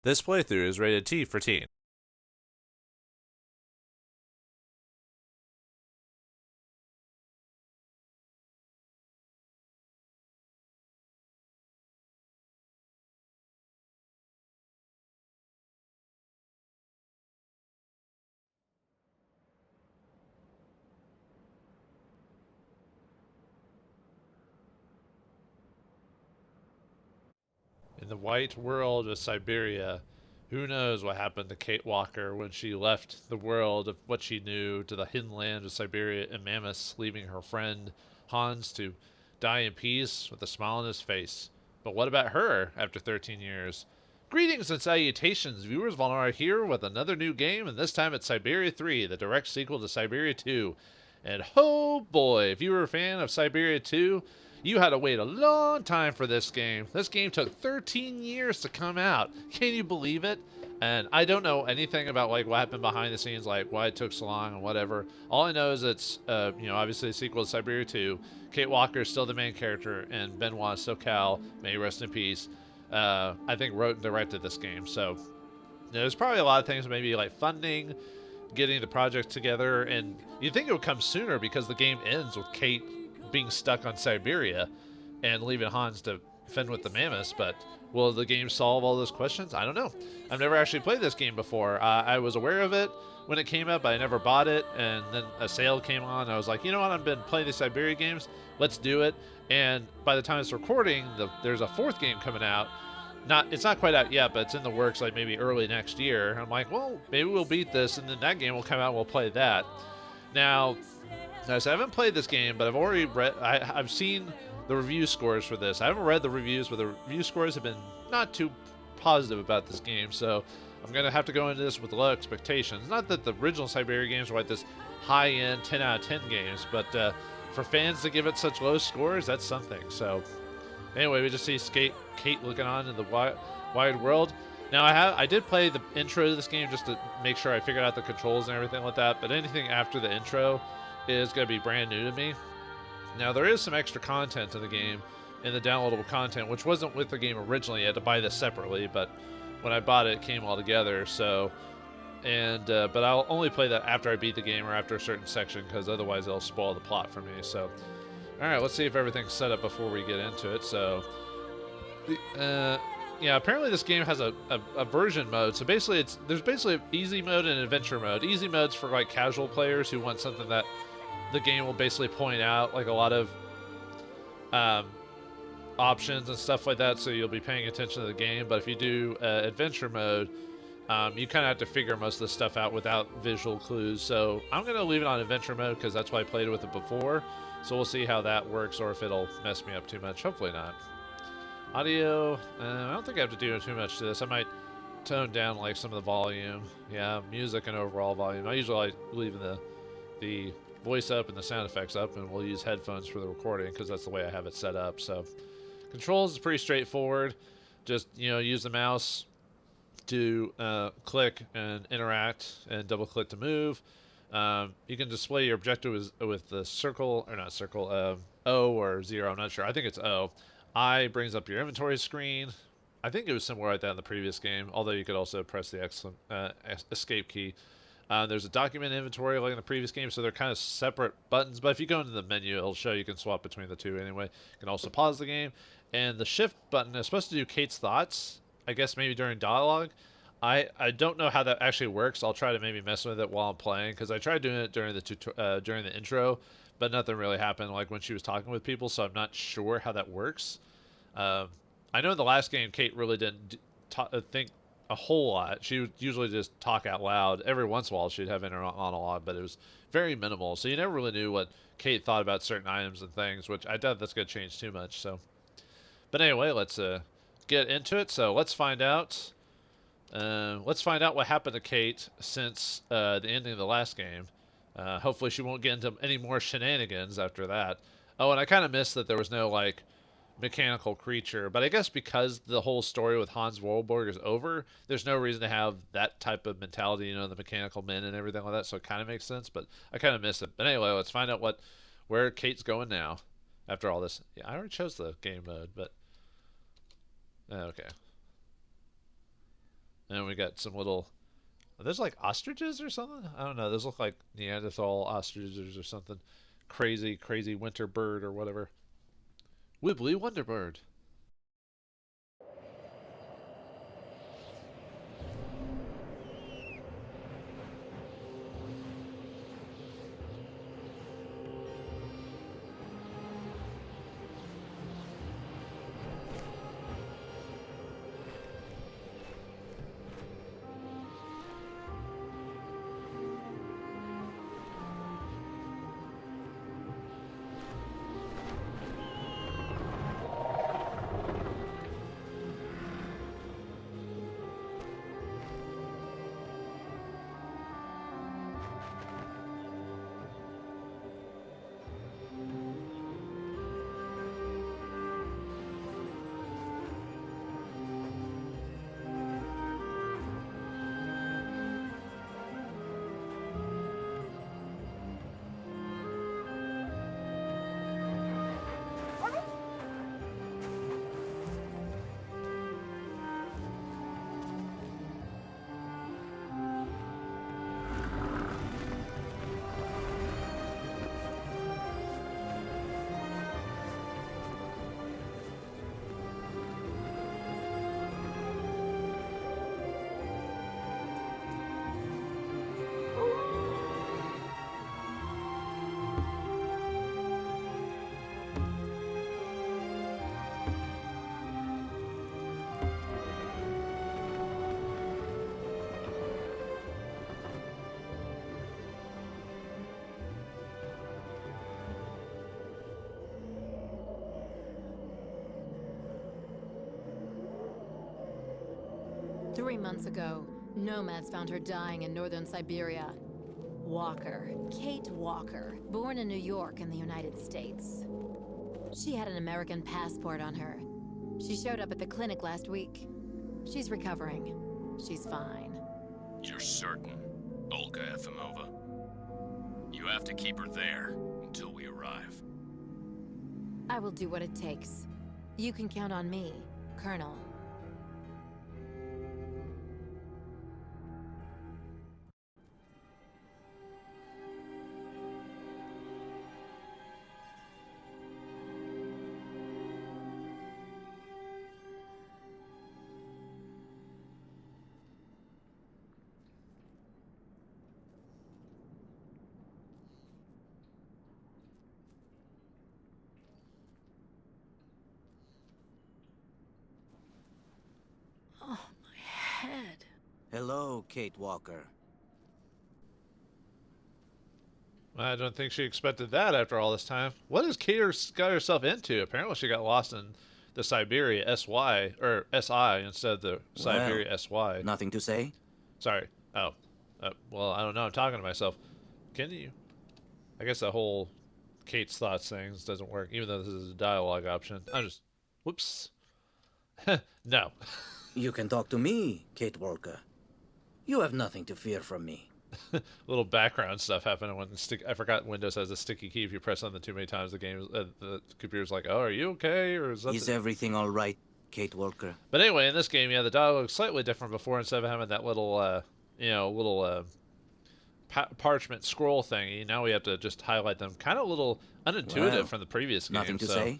This playthrough is rated T for teen. In the white world of Syberia, who knows what happened to Kate Walker when she left the world of what she knew to the hidden land of Siberia and Mammoths, leaving her friend Hans to die in peace with a smile on his face. But what about her after 13 years? Greetings and salutations, viewers. Vauldemare here with another new game, and this time it's Syberia 3, the direct sequel to Syberia 2. And oh boy, if you were a fan of Syberia 2, you had to wait a long time for this game. This game took 13 years to come out. Can you believe it? And I don't know anything about like what happened behind the scenes, like why it took so long and whatever. All I know is it's obviously a sequel to Syberia 2. Kate Walker is still the main character, and Benoît Sokal, may he rest in peace, I think wrote and directed this game. So there's probably a lot of things, maybe like funding, getting the project together, and you'd think it would come sooner because the game ends with Kate being stuck on Syberia and leaving Hans to fend with the mammoths. But will the game solve all those questions? I don't know. I've never actually played this game before. I was aware of it when it came out, but I never bought it. And then a sale came on. And I was like, you know what? I've been playing these Syberia games. Let's do it. And by the time it's recording, there's a fourth game coming out. It's not quite out yet, but it's in the works, like maybe early next year. I'm like, well, maybe we'll beat this, and then that game will come out and we'll play that. Now, I haven't played this game, but I've already read. I've seen the review scores for this. I haven't read the reviews, but the review scores have been not too positive about this game. So I'm gonna have to go into this with low expectations. Not that the original Syberia games were like this high-end 10 out of 10 games, but for fans to give it such low scores, that's something. So anyway, we just see Kate looking on in the wide world. Now I did play the intro to this game just to make sure I figured out the controls and everything like that. But anything after the intro is going to be brand new to me. Now there is some extra content in the game, in the downloadable content, which wasn't with the game originally. I had to buy this separately, but when I bought it, it came all together. So, but I'll only play that after I beat the game or after a certain section, because otherwise it'll spoil the plot for me. So, all right, let's see if everything's set up before we get into it. So, yeah, apparently this game has a version mode. So basically, there's basically an easy mode and adventure mode. Easy mode's for like casual players who want something that the game will basically point out, like a lot of options and stuff like that, so you'll be paying attention to the game. But if you do adventure mode, you kind of have to figure most of the stuff out without visual clues. So I'm going to leave it on adventure mode because that's why I played with it before. So we'll see how that works, or if it'll mess me up too much. Hopefully not. Audio, I don't think I have to do too much to this. I might tone down like some of the volume. Yeah, music and overall volume. I usually like leaving the voice up and the sound effects up, and we'll use headphones for the recording because that's the way I have it set up. So controls is pretty straightforward. Just use the mouse to click and interact, and double click to move. You can display your objective with the circle, or not circle, O or 0, I'm not sure. I think it's O. I brings up your inventory screen. I think it was similar like that in the previous game, although you could also press the escape key. There's a document inventory like in the previous game, so they're kind of separate buttons. But if you go into the menu, it'll show you can swap between the two anyway. You can also pause the game. And the shift button is supposed to do Kate's thoughts, I guess maybe during dialogue. I don't know how that actually works. I'll try to maybe mess with it while I'm playing, because I tried doing it during the intro, but nothing really happened like when she was talking with people, so I'm not sure how that works. I know in the last game, Kate really didn't think a whole lot. She would usually just talk out loud. Every once in a while, she'd have inner monologue, but it was very minimal. So you never really knew what Kate thought about certain items and things, which I doubt that's going to change too much. So, but anyway, let's get into it. So let's find out. Let's find out what happened to Kate since the ending of the last game. Hopefully, she won't get into any more shenanigans after that. Oh, and I kind of missed that there was no like mechanical creature, but I guess because the whole story with Hans Wohlberg is over, there's no reason to have that type of mentality, the mechanical men and everything like that, so it kind of makes sense, but I kind of miss it. But anyway, let's find out where Kate's going now after all this. Yeah, I already chose the game mode, but okay. And we got some little. Are those like ostriches or something? I don't know. Those look like Neanderthal ostriches or something. Crazy, crazy winter bird or whatever. Wibbly Wonder Bird. Three months ago, nomads found her dying in northern Siberia. Walker, Kate Walker, born in New York in the United States. She had an American passport on her. She showed up at the clinic last week. She's recovering. She's fine. You're certain, Olga Efimova? You have to keep her there until we arrive. I will do what it takes. You can count on me, Colonel. Oh, my head. Hello, Kate Walker. I don't think she expected that after all this time. What has Kate got herself into? Apparently she got lost in the Syberia SY, or SI instead of the Syberia SY. Nothing to say? Sorry. Oh. Well, I don't know. I'm talking to myself. Can you? I guess that whole Kate's thoughts things doesn't work, even though this is a dialogue option. I'm just... Whoops. No. You can talk to me, Kate Walker. You have nothing to fear from me. Little background stuff happening when I forgot Windows has a sticky key. If you press on the too many times, the computer's like, "Oh, are you okay?" Or is everything all right, Kate Walker? But anyway, in this game, yeah, the dialogue's slightly different. Before, instead of having that little, parchment scroll thingy, now we have to just highlight them. Kind of a little unintuitive from the previous game. Nothing to say.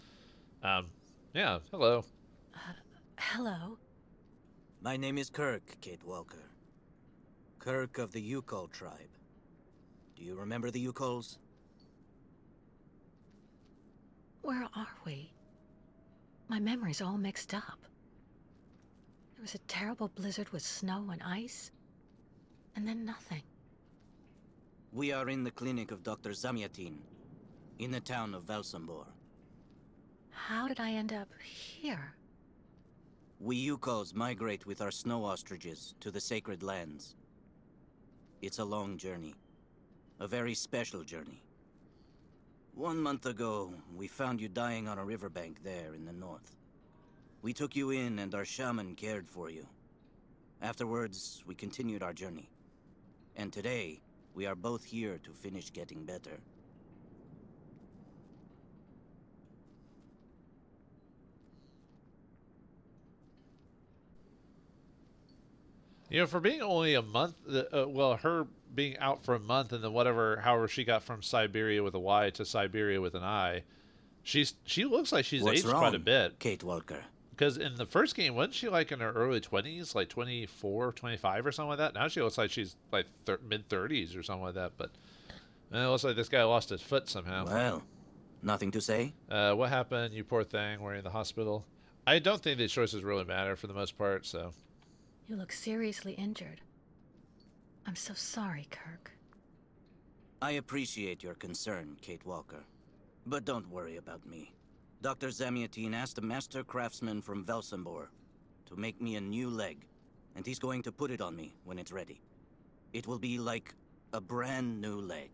Yeah. Hello. Hello. My name is Kirk, Kate Walker. Kirk of the Ukol tribe. Do you remember the Ukols? Where are we? My memory's all mixed up. There was a terrible blizzard with snow and ice, and then nothing. We are in the clinic of Dr. Zamyatin, in the town of Vauldemare. How did I end up here? We Ukols migrate with our snow ostriches to the sacred lands. It's a long journey. A very special journey. 1 month ago, we found you dying on a riverbank there in the north. We took you in and our shaman cared for you. Afterwards, we continued our journey. And today, we are both here to finish getting better. You know, for being only a month, well, her being out for a month and then however she got from Syberia with a Y to Siberia with an I, she looks like she's What's aged wrong, quite a bit. Kate Walker? Because in the first game, wasn't she like in her early 20s, like 24, 25 or something like that? Now she looks like she's like mid 30s or something like that. But it looks like this guy lost his foot somehow. Well, nothing to say? What happened, you poor thing? We're in the hospital. I don't think these choices really matter for the most part, so. You look seriously injured. I'm so sorry, Kirk. I appreciate your concern, Kate Walker. But don't worry about me. Dr. Zamiatine asked a master craftsman from Vauldemare to make me a new leg, and he's going to put it on me when it's ready. It will be like a brand new leg.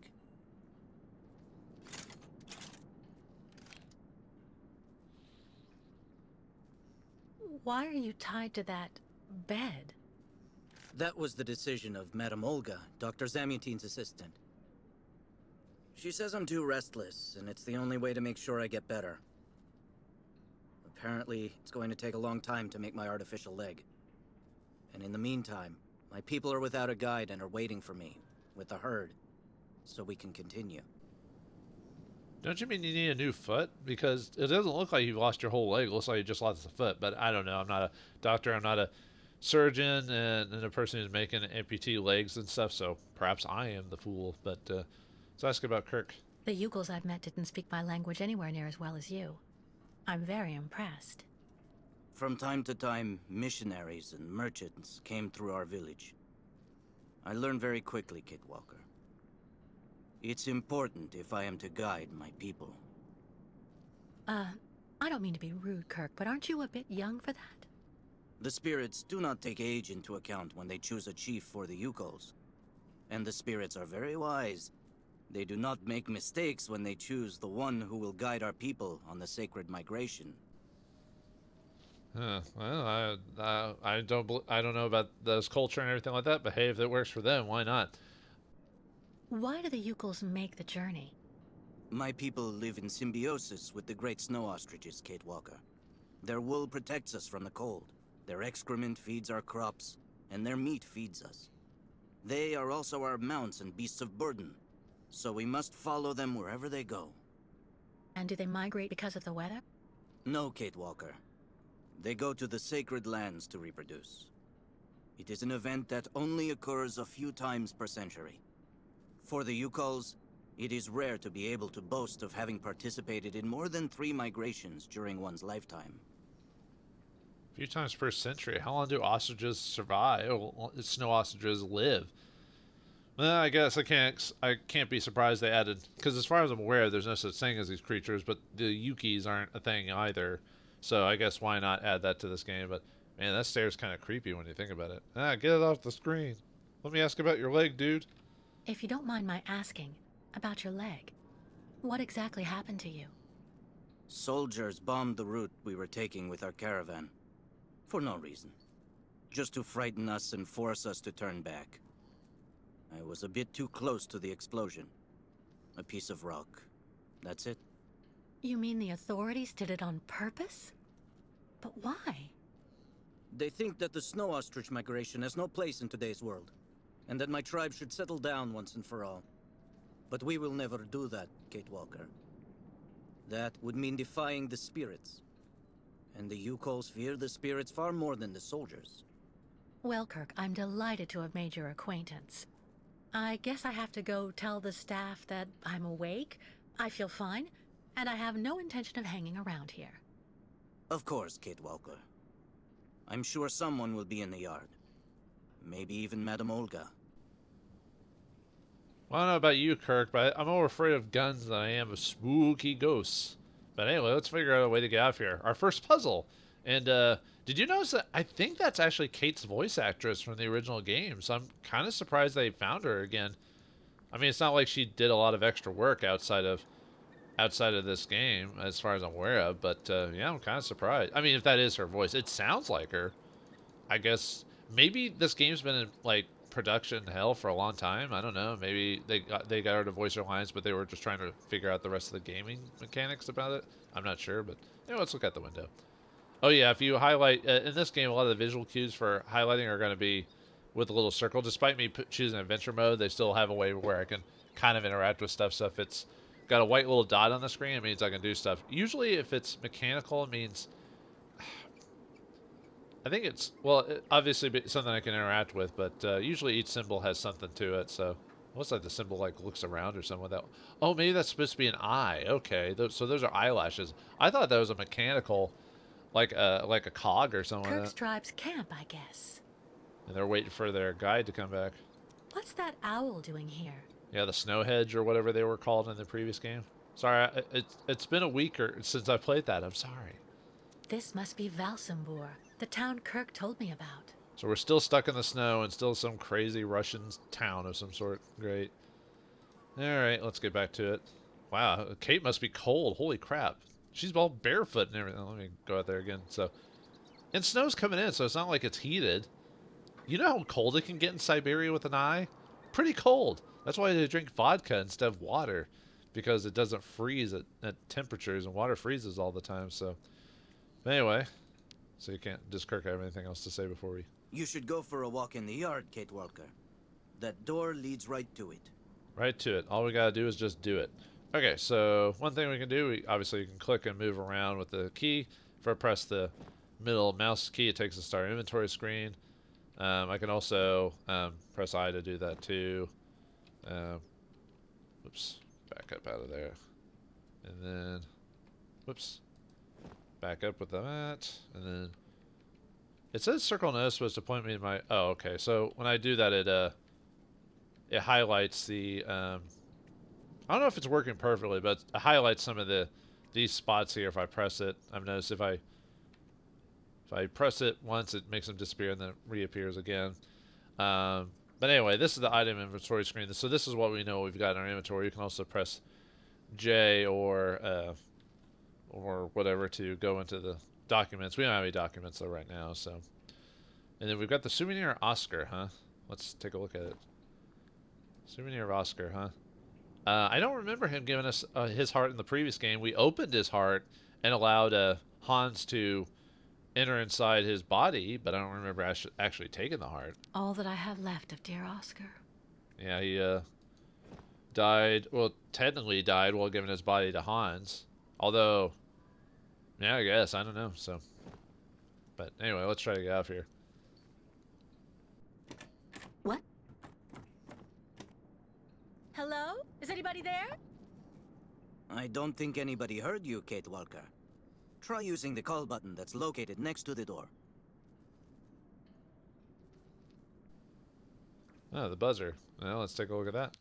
Why are you tied to that bed? That was the decision of Madame Olga, Dr. Zamiatine's assistant. She says I'm too restless, and it's the only way to make sure I get better. Apparently, it's going to take a long time to make my artificial leg. And in the meantime, my people are without a guide and are waiting for me, with the herd, so we can continue. Don't you mean you need a new foot? Because it doesn't look like you've lost your whole leg. It looks like you just lost a foot. But I don't know. I'm not a doctor. I'm not a surgeon and a person who's making amputee legs and stuff. So perhaps I am the fool. But let's ask about Kirk. The Yukals I've met didn't speak my language anywhere near as well as you. I'm very impressed. From time to time, missionaries and merchants came through our village. I learned very quickly, Kate Walker. It's important if I am to guide my people. I don't mean to be rude, Kirk, but aren't you a bit young for that? The spirits do not take age into account when they choose a chief for the Yukals. And the spirits are very wise. They do not make mistakes when they choose the one who will guide our people on the sacred migration. Well, I don't know about those culture and everything like that, but hey, if it works for them, why not? Why do the Yukals make the journey? My people live in symbiosis with the great snow ostriches, Kate Walker. Their wool protects us from the cold, their excrement feeds our crops, and their meat feeds us. They are also our mounts and beasts of burden, so we must follow them wherever they go. And do they migrate because of the weather? No, Kate Walker. They go to the sacred lands to reproduce. It is an event that only occurs a few times per century. For the Yukals, it is rare to be able to boast of having participated in more than 3 migrations during one's lifetime. A few times per century. How long do ostriches survive? Snow ostriches live? Well, I guess I can't be surprised they added, because as far as I'm aware, there's no such thing as these creatures, but the Yukis aren't a thing either. So I guess why not add that to this game? But man, that stare's kind of creepy when you think about it. Get it off the screen. Let me ask about your leg, dude. If you don't mind my asking, about your leg, what exactly happened to you? Soldiers bombed the route we were taking with our caravan. For no reason. Just to frighten us and force us to turn back. I was a bit too close to the explosion. A piece of rock. That's it. You mean the authorities did it on purpose? But why? They think that the snow ostrich migration has no place in today's world, and that my tribe should settle down once and for all. But we will never do that, Kate Walker. That would mean defying the spirits. And the Yukals fear the spirits far more than the soldiers. Well, Kirk, I'm delighted to have made your acquaintance. I guess I have to go tell the staff that I'm awake, I feel fine, and I have no intention of hanging around here. Of course, Kate Walker. I'm sure someone will be in the yard. Maybe even Madame Olga. Well, I don't know about you, Kirk, but I'm more afraid of guns than I am of spooky ghosts. But anyway, let's figure out a way to get out of here. Our first puzzle. And did you notice that I think that's actually Kate's voice actress from the original game, so I'm kind of surprised they found her again. I mean, it's not like she did a lot of extra work outside of this game, as far as I'm aware of, but yeah, I'm kind of surprised. I mean, if that is her voice, it sounds like her. I guess maybe this game's been in like production hell for a long time. I don't know. Maybe they got her to voice her lines, but they were just trying to figure out the rest of the gaming mechanics about it. I'm not sure, but anyway, let's look out the window. Oh yeah, if you highlight in this game, a lot of the visual cues for highlighting are going to be with a little circle. Despite me choosing adventure mode, they still have a way where I can kind of interact with stuff. So if it's got a white little dot on the screen, it means I can do stuff. Usually if it's mechanical, it means... I think it's, well, obviously something I can interact with, but usually each symbol has something to it, so... Looks like the symbol like looks around or something like that. Oh, maybe that's supposed to be an eye. Okay, so those are eyelashes. I thought that was a mechanical, like a cog or something like that. Kirkstripe's camp, I guess. And they're waiting for their guide to come back. What's that owl doing here? Yeah, the snow hedge or whatever they were called in the previous game. Sorry, it's been a week since I played that. I'm sorry. This must be Vauldemare, the town Kirk told me about. So we're still stuck in the snow and still some crazy Russian town of some sort. Great. Alright, let's get back to it. Wow, Kate must be cold. Holy crap. She's all barefoot and everything. Let me go out there again. So, and snow's coming in, so it's not like it's heated. You know how cold it can get in Siberia with an eye? Pretty cold. That's why they drink vodka instead of water. Because it doesn't freeze at temperatures, and water freezes all the time, so... But anyway, so you can't... Does Kirk have anything else to say before we... You should go for a walk in the yard, Kate Walker. That door leads right to it. Right to it. All we gotta do is just do it. Okay, so one thing we can do, obviously you can click and move around with the key. If I press the middle mouse key, it takes us to our inventory screen. I can also press I to do that too. Whoops, back up out of there. And then, whoops, back up with that, and then it says circle no is supposed to point me to my... Oh, okay. So when I do that, it highlights the... I don't know if it's working perfectly, but it highlights some of these spots here if I press it. I've noticed if I press it once, it makes them disappear and then it reappears again. But anyway, this is the item inventory screen. So this is what we know we've got in our inventory. You can also press J or whatever to go into the documents. We don't have any documents though right now, so. And then we've got the souvenir Oscar, huh? Let's take a look at it. Souvenir of Oscar, huh? I don't remember him giving us his heart in the previous game. We opened his heart and allowed Hans to enter inside his body, but I don't remember actually taking the heart. All that I have left of dear Oscar. Yeah, he died, well, technically died while giving his body to Hans. Although... Yeah, I guess. I don't know. So, but anyway, let's try to get out of here. What? Hello? Is anybody there? I don't think anybody heard you, Kate Walker. Try using the call button that's located next to the door. Oh, the buzzer. Well, let's take a look at that.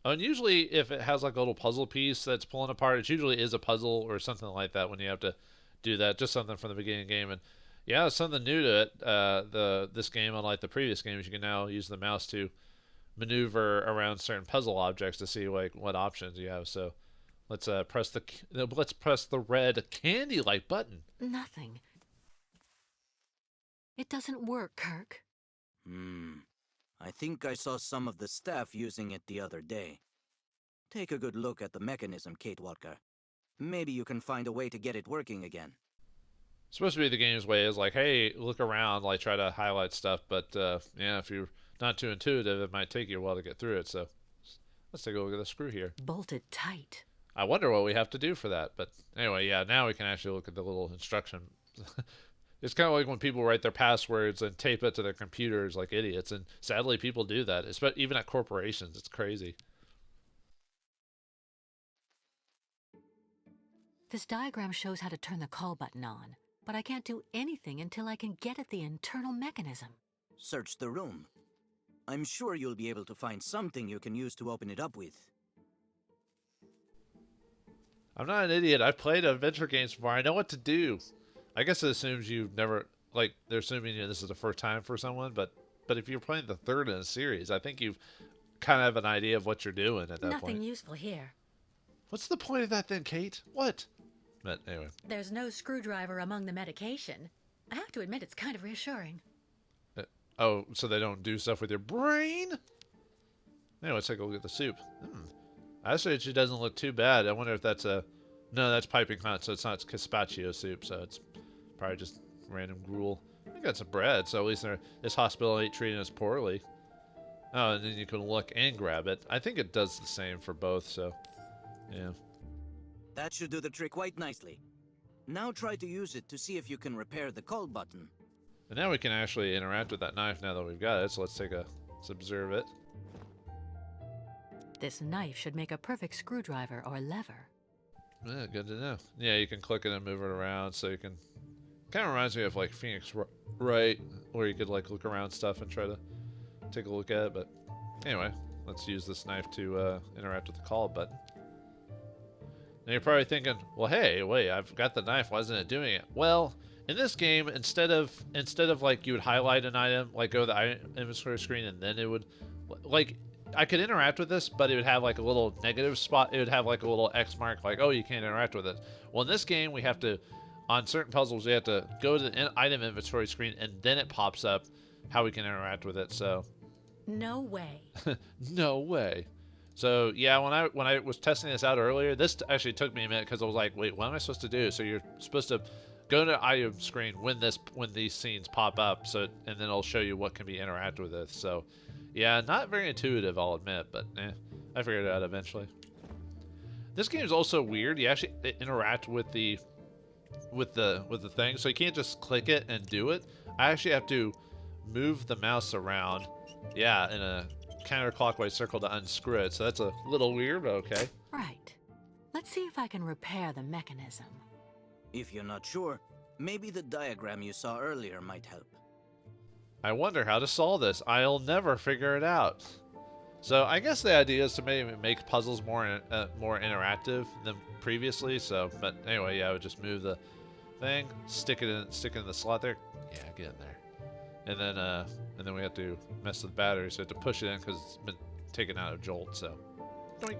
Oh, and usually if it has like a little puzzle piece that's pulling apart, it usually is a puzzle or something like that when you have to do that. Just something from the beginning of the game. And yeah, it's something new to it. This game, unlike the previous games, you can now use the mouse to maneuver around certain puzzle objects to see like what options you have. So let's press the red candy-like button. Nothing. It doesn't work, Kirk. I think I saw some of the staff using it the other day. Take a good look at the mechanism, Kate Walker. Maybe you can find a way to get it working again. It's supposed to be the game's way is like, hey, look around, like try to highlight stuff, but yeah, if you're not too intuitive, it might take you a while to get through it. So let's take a look at the screw here. Bolted tight. I wonder what we have to do for that. But anyway, yeah, now we can actually look at the little instruction. It's kind of like when people write their passwords and tape it to their computers like idiots. And sadly, people do that, even at corporations. It's crazy. This diagram shows how to turn the call button on, but I can't do anything until I can get at the internal mechanism. Search the room. I'm sure you'll be able to find something you can use to open it up with. I'm not an idiot. I've played adventure games before. I know what to do. I guess it assumes you've never, like, they're assuming this is the first time for someone, but if you're playing the third in a series, I think you've kind of have an idea of what you're doing at that point. Nothing useful here. What's the point of that then, Kate? What? But anyway. There's no screwdriver among the medication. I have to admit it's kind of reassuring. Oh, so they don't do stuff with your brain? Anyway, let's take a look at the soup. Actually, it doesn't look too bad. I wonder if that's a... No, that's piping hot, so it's not gazpacho soup, so it's probably just random gruel. I got some bread, so at least this hospital ain't treating us poorly. Oh, and then you can look and grab it. I think it does the same for both, so yeah. That should do the trick quite nicely. Now try to use it to see if you can repair the call button. And now we can actually interact with that knife now that we've got it, so let's observe it. This knife should make a perfect screwdriver or lever. Yeah, good to know. Yeah, you can click it and move it around, so you can... Kind of reminds me of like Phoenix Wright, where you could like look around stuff and try to take a look at it, but anyway, let's use this knife to interact with the call button. Now you're probably thinking, well, hey, wait, I've got the knife, why isn't it doing it? Well, in this game, instead of like you would highlight an item, like go to the inventory screen, and then it would, like, I could interact with this, but it would have like a little negative spot. It would have like a little X mark, like, oh, you can't interact with it. Well, in this game, we have to, on certain puzzles, we have to go to the item inventory screen, and then it pops up how we can interact with it. So, no way. No way. So yeah, when I was testing this out earlier, this actually took me a minute because I was like, wait, what am I supposed to do? So you're supposed to go to item screen when these scenes pop up, so and then it'll show you what can be interacted with it. So yeah, not very intuitive, I'll admit, but I figured it out eventually. This game is also weird. You actually interact with the thing, so you can't just click it and do it. I actually have to move the mouse around, yeah, in a counterclockwise circle to unscrew it. So that's a little weird, but okay. Right. Let's see if I can repair the mechanism. If you're not sure, maybe the diagram you saw earlier might help. I wonder how to solve this. I'll never figure it out. So I guess the idea is to maybe make puzzles more interactive than previously. So, but anyway, yeah, I would just move the thing, stick it in the slot there. Yeah, get in there, and then we have to mess with the battery. So we have to push it in because it's been taken out of Jolt. So, doink.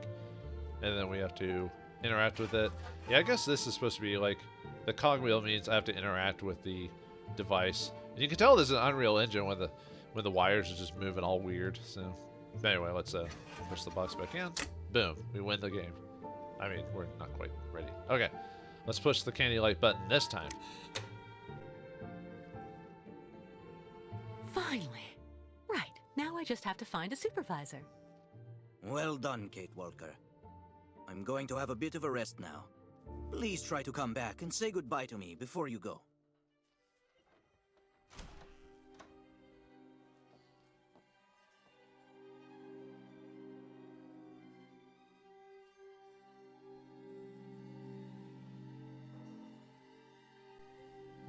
And then we have to interact with it. Yeah, I guess this is supposed to be like the cogwheel means I have to interact with the device. And you can tell this is an Unreal Engine when the wires are just moving all weird. So anyway, let's push the box back in. Boom, we win the game. I mean, we're not quite ready. Okay, let's push the candy light button this time. Finally. Right, now I just have to find a supervisor. Well done, Kate Walker. I'm going to have a bit of a rest now. Please try to come back and say goodbye to me before you go.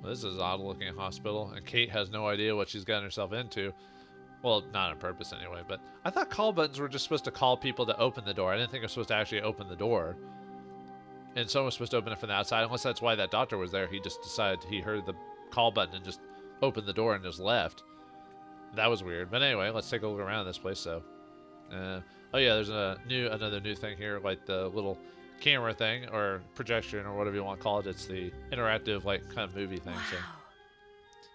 Well, this is an odd-looking hospital, and Kate has no idea what she's gotten herself into. Well, not on purpose anyway, but I thought call buttons were just supposed to call people to open the door. I didn't think it was supposed to actually open the door. And someone was supposed to open it from the outside, unless that's why that doctor was there. He just decided he heard the call button and just opened the door and just left. That was weird. But anyway, let's take a look around this place. So, oh yeah, there's another new thing here, like the little camera thing or projection or whatever you want to call it. It's the interactive like kind of movie thing. Wow.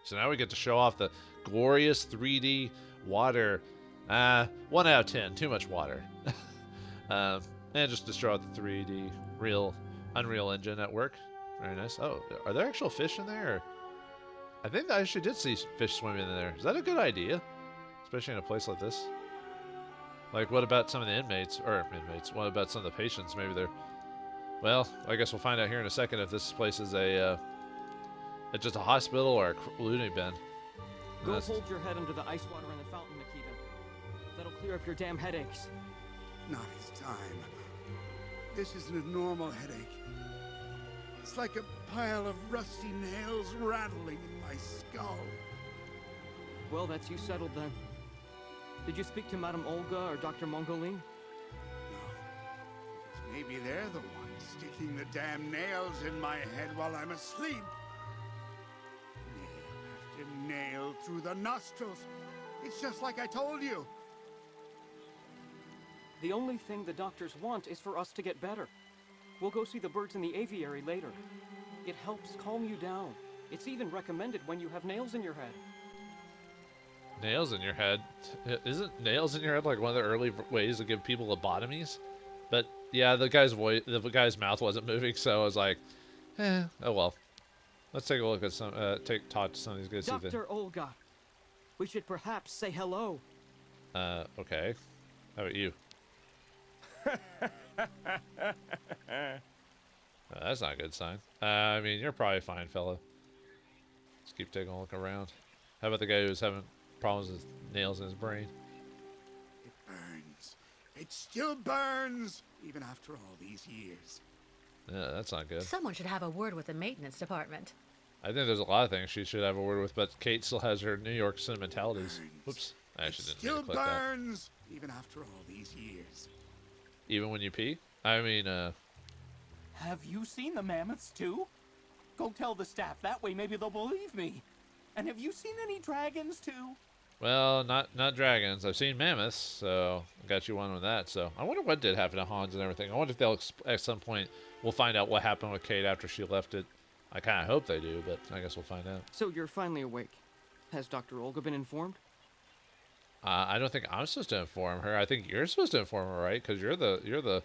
So now we get to show off the glorious 3D water. 1 out of 10, too much water. And just to show out the 3D Unreal Engine at work. Very nice. Oh, are there actual fish in there? Or... I think I actually did see fish swimming in there. Is that a good idea? Especially in a place like this? Like, what about some of the inmates? What about some of the patients? Maybe they're... Well, I guess we'll find out here in a second if this place is just a hospital or a loony bin. Go hold your head under the ice water in the fountain, Nikita. That'll clear up your damn headaches. Not his time. This isn't a normal headache. It's like a pile of rusty nails rattling in my skull. Well, that's you settled then. Did you speak to Madame Olga or Dr. Mongolin? No. Because maybe they're the ones sticking the damn nails in my head while I'm asleep. Nail after nail through the nostrils. It's just like I told you. The only thing the doctors want is for us to get better. We'll go see the birds in the aviary later. It helps calm you down. It's even recommended when you have nails in your head. Nails in your head? Isn't nails in your head like one of the early ways to give people lobotomies? But yeah, the guy's mouth wasn't moving, so I was like, oh well. Let's take a look at some. Talk to some of these guys. Dr. Olga, we should perhaps say hello. Okay. How about you? That's not a good sign. I mean, you're probably fine, fella. Let's keep taking a look around. How about the guy who's having problems with nails in his brain? It burns. It still burns, even after all these years. Yeah, that's not good. Someone should have a word with the maintenance department. I think there's a lot of things she should have a word with, but Kate still has her New York sentimentalities. Whoops. I actually didn't mean to click that. Still burns, even after all these years. Even when you pee? I mean, Have you seen the mammoths too? Go tell the staff, that way maybe they'll believe me. And have you seen any dragons too? well, not dragons. I've seen mammoths, so I got you one on that. So I wonder what did happen to Hans and everything. I wonder if they'll, at some point, we'll find out what happened with Kate after she left it. I kind of hope they do, but I guess we'll find out. So you're finally awake. Has Dr. Olga been informed? I don't think I'm supposed to inform her. I think you're supposed to inform her, right? Because you're the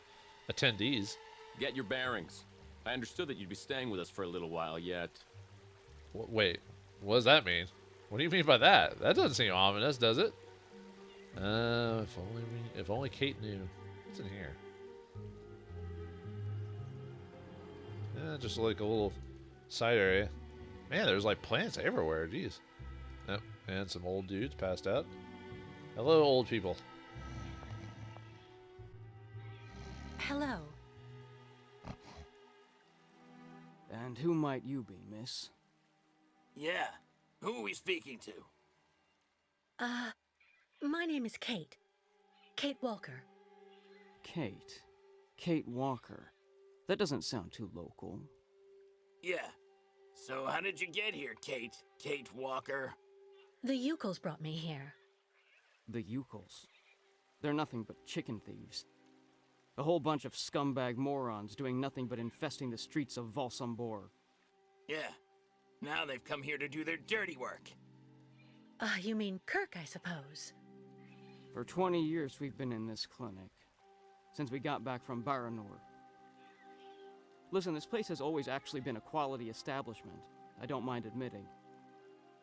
attendees. Get your bearings. I understood that you'd be staying with us for a little while yet. Wait, what does that mean? What do you mean by that? That doesn't seem ominous, does it? If only Kate knew. What's in here? Just like a little side area. Man, there's like plants everywhere. Jeez. Yep, and some old dudes passed out. Hello, old people. Hello. And who might you be, miss? Yeah. Who are we speaking to? My name is Kate. Kate Walker. Kate. Kate Walker. That doesn't sound too local. Yeah. So how did you get here, Kate? Kate Walker? The Yukos brought me here. The Yukos. They're nothing but chicken thieves. A whole bunch of scumbag morons doing nothing but infesting the streets of Vauldemare. Yeah. Now they've come here to do their dirty work. You mean Kirk, I suppose. For 20 years we've been in this clinic. Since we got back from Baranor. Listen, this place has always actually been a quality establishment. I don't mind admitting.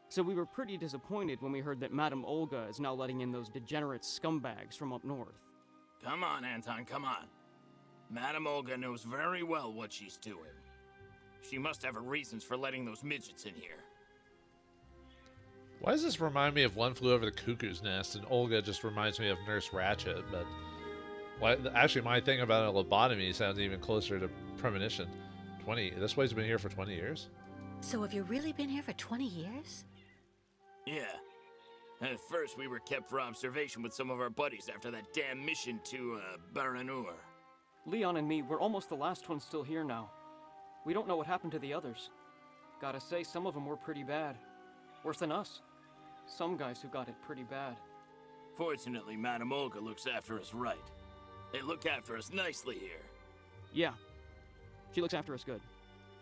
So we were pretty disappointed when we heard that Madame Olga is now letting in those degenerate scumbags from up north. Come on, Anton, come on. Madame Olga knows very well what she's doing. She must have her reasons for letting those midgets in here. Why does this remind me of One Flew Over the Cuckoo's Nest, and Olga just reminds me of Nurse Ratched, but... actually, my thing about a lobotomy sounds even closer to premonition. This place has been here for 20 years? So have you really been here for 20 years? Yeah. At first, we were kept for observation with some of our buddies after that damn mission to, Baranur. Leon and me, we're almost the last ones still here now. We don't know what happened to the others. Gotta say, some of them were pretty bad. Worse than us. Some guys who got it pretty bad. Fortunately, Madame Olga looks after us right. They look after us nicely here. Yeah. She looks after us good.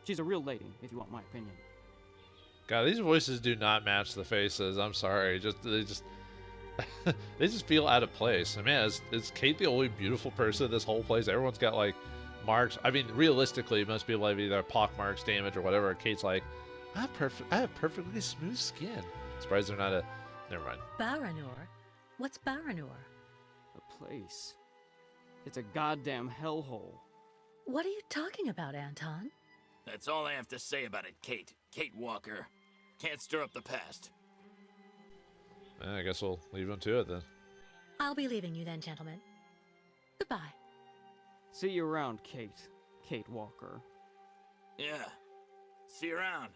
She's a real lady, if you want my opinion. God, these voices do not match the faces. I'm sorry. They just feel out of place. And man, is Kate the only beautiful person in this whole place? Everyone's got like marks. I mean, realistically, most people have either pock marks, damage, or whatever. Kate's like, I have perfectly smooth skin. Surprised they're not a. Never mind. Baranor? What's Baranor? The place. It's a goddamn hellhole. What are you talking about, Anton? That's all I have to say about it, Kate. Kate Walker. Can't stir up the past. I guess we'll leave them to it then. I'll be leaving you then, gentlemen. Goodbye. See you around, Kate. Kate Walker. Yeah. See you around.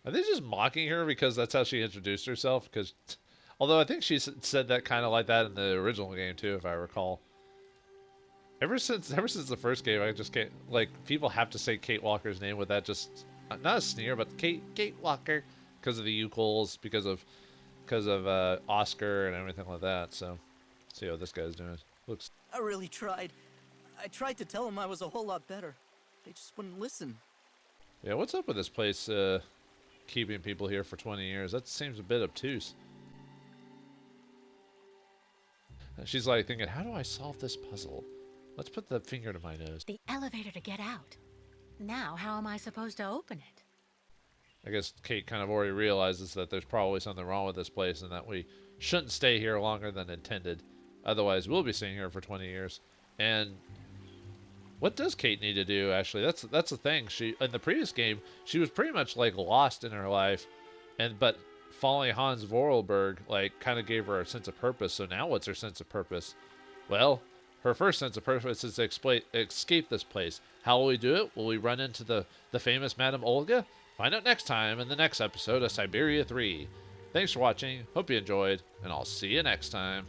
Are they just mocking her because that's how she introduced herself? Because, although I think she said that kind of like that in the original game too, if I recall. Ever since the first game, I just can't, like, people have to say Kate Walker's name with that just, not a sneer, but Kate Walker, because of the Ucals, because of Oscar and everything like that. So, see how this guy's doing. Looks. I really tried. I tried to tell them I was a whole lot better. They just wouldn't listen. Yeah, what's up with this place keeping people here for 20 years? That seems a bit obtuse. She's like thinking, how do I solve this puzzle? Let's put the finger to my nose. The elevator to get out. Now, how am I supposed to open it? I guess Kate kind of already realizes that there's probably something wrong with this place and that we shouldn't stay here longer than intended. Otherwise, we'll be staying here for 20 years. And what does Kate need to do, actually? That's the thing. She, in the previous game, she was pretty much, like, lost in her life. But following Hans Vorarlberg, like, kind of gave her a sense of purpose. So now what's her sense of purpose? Well, her first sense of purpose is to escape this place. How will we do it? Will we run into the famous Madame Olga? Find out next time in the next episode of Syberia 3. Thanks for watching. Hope you enjoyed, and I'll see you next time.